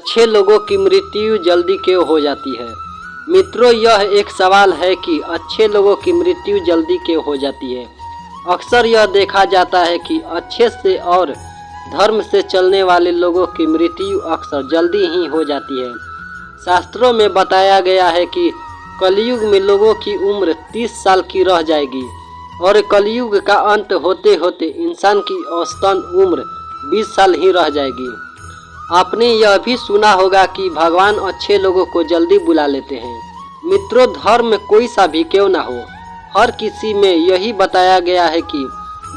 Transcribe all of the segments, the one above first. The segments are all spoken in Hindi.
अच्छे लोगों की मृत्यु जल्दी क्यों हो जाती है? मित्रों, यह एक सवाल है कि अच्छे लोगों की मृत्यु जल्दी क्यों हो जाती है। अक्सर यह देखा जाता है कि अच्छे से और धर्म से चलने वाले लोगों की मृत्यु अक्सर जल्दी ही हो जाती है। शास्त्रों में बताया गया है कि कलयुग में लोगों की उम्र 30 साल की रह जाएगी और कलयुग का अंत होते होते इंसान की औसतन उम्र 20 साल ही रह जाएगी। आपने यह भी सुना होगा कि भगवान अच्छे लोगों को जल्दी बुला लेते हैं। मित्रों, धर्म कोई सा भी क्यों ना हो, हर किसी में यही बताया गया है कि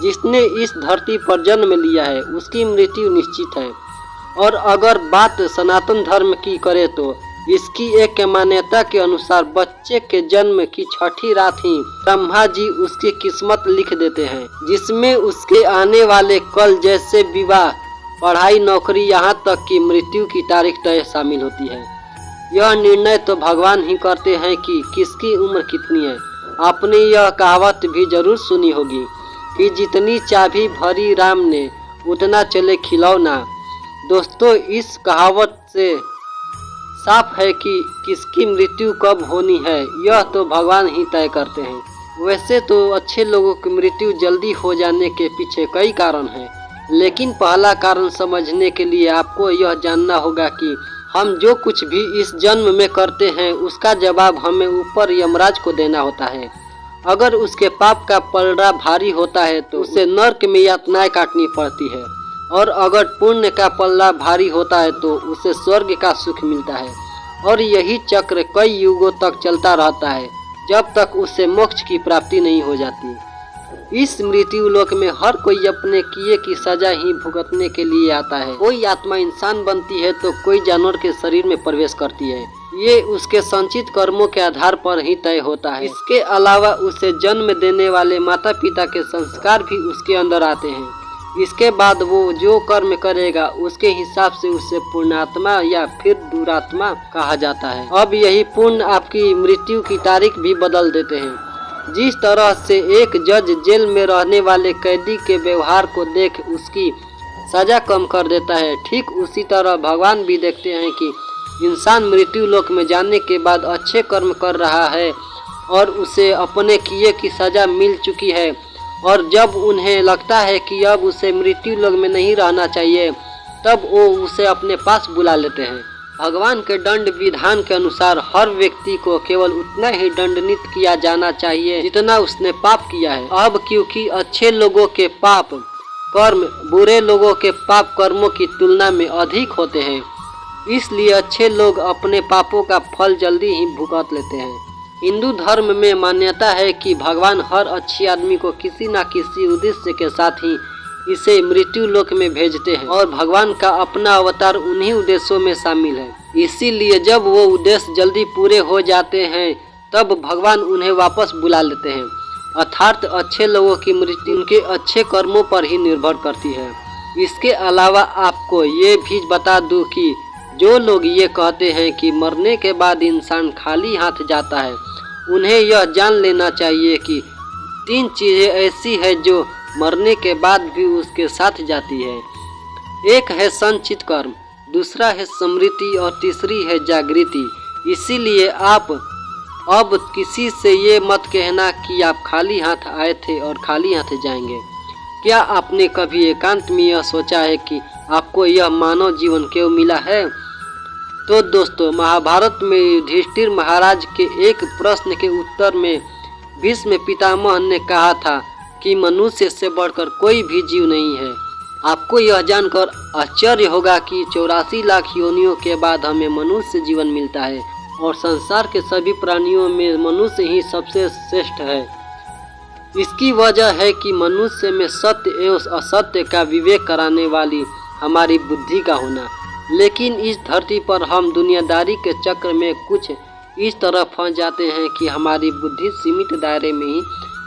जिसने इस धरती पर जन्म लिया है उसकी मृत्यु निश्चित है। और अगर बात सनातन धर्म की करें तो इसकी एक मान्यता के अनुसार बच्चे के जन्म की छठी रात ही ब्रह्मा जी उसकी किस्मत लिख देते हैं, जिसमें उसके आने वाले कल जैसे विवाह, पढ़ाई, नौकरी, यहाँ तक कि मृत्यु की तारीख तय शामिल होती है। यह निर्णय तो भगवान ही करते हैं कि किसकी उम्र कितनी है। आपने यह कहावत भी जरूर सुनी होगी कि जितनी चाबी भरी राम ने उतना चले खिलौना। दोस्तों, इस कहावत से साफ है कि किसकी मृत्यु कब होनी है यह तो भगवान ही तय करते हैं। वैसे तो अच्छे लोगों की मृत्यु जल्दी हो जाने के पीछे कई कारण हैं, लेकिन पहला कारण समझने के लिए आपको यह जानना होगा कि हम जो कुछ भी इस जन्म में करते हैं उसका जवाब हमें ऊपर यमराज को देना होता है। अगर उसके पाप का पलड़ा भारी होता है तो उसे नर्क में यातनाएं काटनी पड़ती है, और अगर पुण्य का पलड़ा भारी होता है तो उसे स्वर्ग का सुख मिलता है। और यही चक्र कई युगों तक चलता रहता है जब तक उसे मोक्ष की प्राप्ति नहीं हो जाती। इस मृत्यु लोक में हर कोई अपने किए की सजा ही भुगतने के लिए आता है। कोई आत्मा इंसान बनती है तो कोई जानवर के शरीर में प्रवेश करती है। ये उसके संचित कर्मों के आधार पर ही तय होता है। इसके अलावा उसे जन्म देने वाले माता पिता के संस्कार भी उसके अंदर आते हैं। इसके बाद वो जो कर्म करेगा उसके हिसाब से उसे पुण्यात्मा या फिर दुरात्मा कहा जाता है। अब यही पुण्य आपकी मृत्यु की तारीख भी बदल देते हैं। जिस तरह से एक जज जेल में रहने वाले कैदी के व्यवहार को देख उसकी सजा कम कर देता है, ठीक उसी तरह भगवान भी देखते हैं कि इंसान मृत्यु लोक में जाने के बाद अच्छे कर्म कर रहा है और उसे अपने किए की सजा मिल चुकी है, और जब उन्हें लगता है कि अब उसे मृत्यु लोक में नहीं रहना चाहिए तब वो उसे अपने पास बुला लेते हैं। भगवान के दंड विधान के अनुसार हर व्यक्ति को केवल उतना ही दंडित किया जाना चाहिए जितना उसने पाप किया है। अब क्योंकि अच्छे लोगों के पाप कर्म बुरे लोगों के पाप कर्मों की तुलना में अधिक होते हैं, इसलिए अच्छे लोग अपने पापों का फल जल्दी ही भुगत लेते हैं। हिंदू धर्म में मान्यता है कि भगवान हर अच्छी आदमी को किसी न किसी उद्देश्य के साथ ही इसे मृत्यु लोक में भेजते हैं, और भगवान का अपना अवतार उन्हीं उद्देश्यों में शामिल है। इसीलिए जब वो उद्देश्य जल्दी पूरे हो जाते हैं तब भगवान उन्हें वापस बुला लेते हैं। अर्थात अच्छे लोगों की मृत्यु उनके अच्छे कर्मों पर ही निर्भर करती है। इसके अलावा आपको ये भी बता दूं कि जो लोग ये कहते हैं कि मरने के बाद इंसान खाली हाथ जाता है, उन्हें यह जान लेना चाहिए कि 3 चीज़ें ऐसी है जो मरने के बाद भी उसके साथ जाती है। एक है संचित कर्म, दूसरा है स्मृति और तीसरी है जागृति। इसीलिए आप अब किसी से ये मत कहना कि आप खाली हाथ आए थे और खाली हाथ जाएंगे। क्या आपने कभी एकांत में यह सोचा है कि आपको यह मानव जीवन क्यों मिला है? तो दोस्तों, महाभारत में युधिष्ठिर महाराज के एक प्रश्न के उत्तर में भीष्म पितामह ने कहा था कि मनुष्य से बढ़कर कोई भी जीव नहीं है। आपको यह जानकर आश्चर्य होगा कि 84 लाख योनियों के बाद हमें मनुष्य जीवन मिलता है, और संसार के सभी प्राणियों में मनुष्य ही सबसे श्रेष्ठ है। इसकी वजह है कि मनुष्य में सत्य एवं असत्य का विवेक कराने वाली हमारी बुद्धि का होना। लेकिन इस धरती पर हम दुनियादारी के चक्र में कुछ इस तरह फंस जाते हैं कि हमारी बुद्धि सीमित दायरे में ही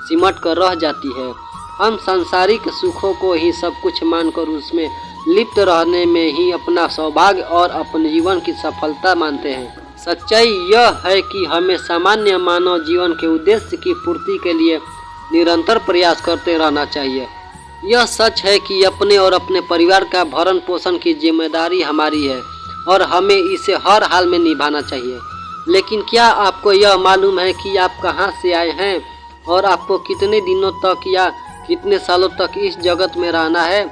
सिमट कर रह जाती है। हम सांसारिक सुखों को ही सब कुछ मानकर उसमें लिप्त रहने में ही अपना सौभाग्य और अपने जीवन की सफलता मानते हैं। सच्चाई यह है कि हमें सामान्य मानव जीवन के उद्देश्य की पूर्ति के लिए निरंतर प्रयास करते रहना चाहिए। यह सच है कि अपने और अपने परिवार का भरण पोषण की जिम्मेदारी हमारी है, और हमें इसे हर हाल में निभाना चाहिए। लेकिन क्या आपको यह मालूम है कि आप कहां से आए हैं और आपको कितने दिनों तक या कितने सालों तक इस जगत में रहना है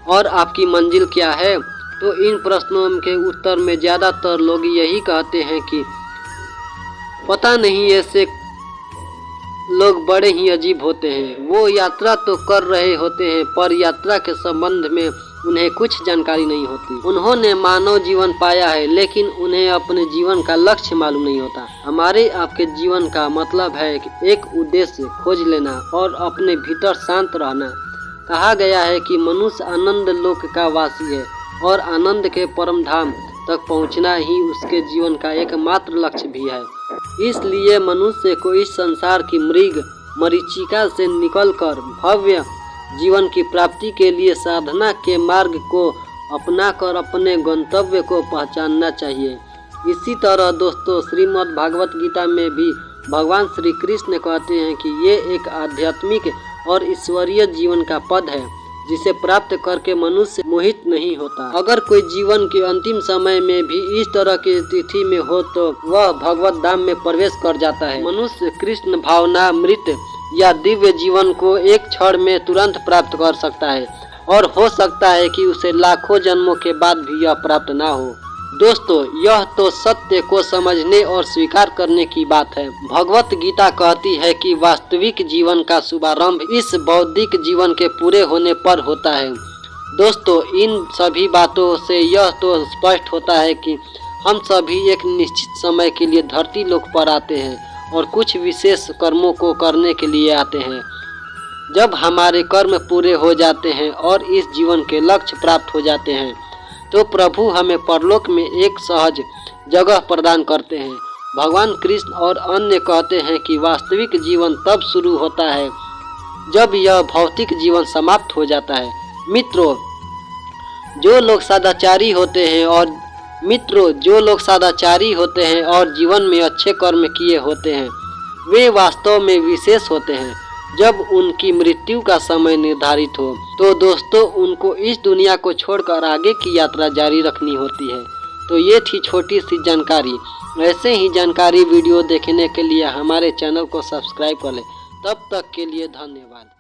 और आपकी मंजिल क्या है? तो इन प्रश्नों के उत्तर में ज़्यादातर लोग यही कहते हैं कि पता नहीं। ऐसे लोग बड़े ही अजीब होते हैं। वो यात्रा तो कर रहे होते हैं पर यात्रा के संबंध में उन्हें कुछ जानकारी नहीं होती। उन्होंने मानव जीवन पाया है लेकिन उन्हें अपने जीवन का लक्ष्य मालूम नहीं होता। हमारे आपके जीवन का मतलब है कि एक उद्देश्य खोज लेना और अपने भीतर शांत रहना। कहा गया है कि मनुष्य आनंद लोक का वासी है और आनंद के परम धाम तक पहुंचना ही उसके जीवन का एकमात्र लक्ष्य भी है। इसलिए मनुष्य को इस संसार की मृग मरीचिका से निकलकर भव्य जीवन की प्राप्ति के लिए साधना के मार्ग को अपनाकर अपने गंतव्य को पहचानना चाहिए। इसी तरह दोस्तों, श्रीमद् भागवत गीता में भी भगवान श्री कृष्ण कहते हैं कि ये एक आध्यात्मिक और ईश्वरीय जीवन का पद है जिसे प्राप्त करके मनुष्य मोहित नहीं होता। अगर कोई जीवन के अंतिम समय में भी इस तरह की स्थिति में हो तो वह भगवत धाम में प्रवेश कर जाता है। मनुष्य कृष्ण भावना मृत या दिव्य जीवन को एक क्षण में तुरंत प्राप्त कर सकता है और हो सकता है कि उसे लाखों जन्मों के बाद भी यह प्राप्त ना हो। दोस्तों, यह तो सत्य को समझने और स्वीकार करने की बात है। भगवत गीता कहती है कि वास्तविक जीवन का शुभारंभ इस बौद्धिक जीवन के पूरे होने पर होता है। दोस्तों, इन सभी बातों से यह तो स्पष्ट होता है कि हम सभी एक निश्चित समय के लिए धरती लोक पर आते हैं और कुछ विशेष कर्मों को करने के लिए आते हैं। जब हमारे कर्म पूरे हो जाते हैं और इस जीवन के लक्ष्य प्राप्त हो जाते हैं तो प्रभु हमें परलोक में एक सहज जगह प्रदान करते हैं। भगवान कृष्ण और अन्य कहते हैं कि वास्तविक जीवन तब शुरू होता है जब यह भौतिक जीवन समाप्त हो जाता है। मित्रों, जो लोग सदाचारी होते हैं और जीवन में अच्छे कर्म किए होते हैं वे वास्तव में विशेष होते हैं। जब उनकी मृत्यु का समय निर्धारित हो तो दोस्तों उनको इस दुनिया को छोड़कर आगे की यात्रा जारी रखनी होती है। तो ये थी छोटी सी जानकारी। ऐसे ही जानकारी वीडियो देखने के लिए हमारे चैनल को सब्सक्राइब कर लें। तब तक के लिए धन्यवाद।